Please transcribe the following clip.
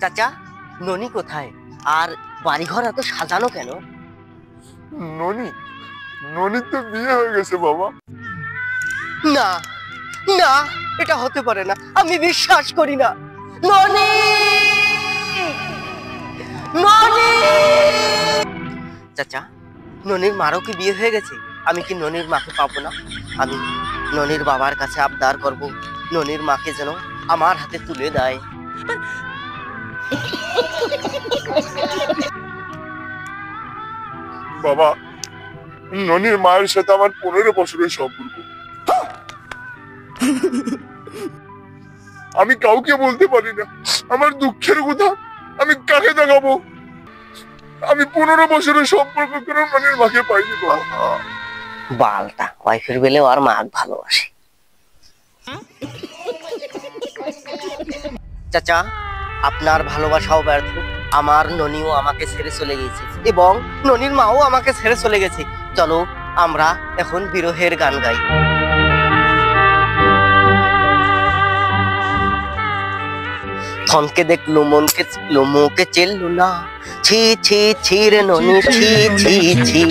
চাচা, ননি কোথায়? আর বাড়িঘর এত সাজানো কেন? ননি ননির তো বিয়ে হয়ে গেছে বাবা। না না, এটা হতে পারে না, আমি বিশ্বাস করি না। ননি, ননি! চাচা, ননির মারও কি বিয়ে হয়ে গেছে? আমি কি ননির মাকে পাবো না? আমি ননির বাবার কাছে আবদার করব, ননির মাকে যেন আমার হাতে তুলে দেয়। বাবা, ননির মায়ের সাথে আমার 15 বছরের সম্পর্ক। আমি কাউকে বলতে পারি না আমার দুঃখের কথা। আমি কাকে দেখাবো? আমি 15 বছরের সম্পর্ক করে ননির মাকে পাইনি বাবা। বালটা ওয়াইফের বেলে আর মাক ভালোবাসে। চাচা, আপনার ভালোবাসাও ব্যর্থ। আমার ননিও আমাকে ছেড়ে চলে গেছে এবং ননির মাও আমাকে ছেড়ে চলে গেছে। চলো আমরা এখন বিরহের গান গাই। থনকে দেখলো মনকে মুখে চেললো না, ছি ছি ছি রে ননি, ছি ছি ছি।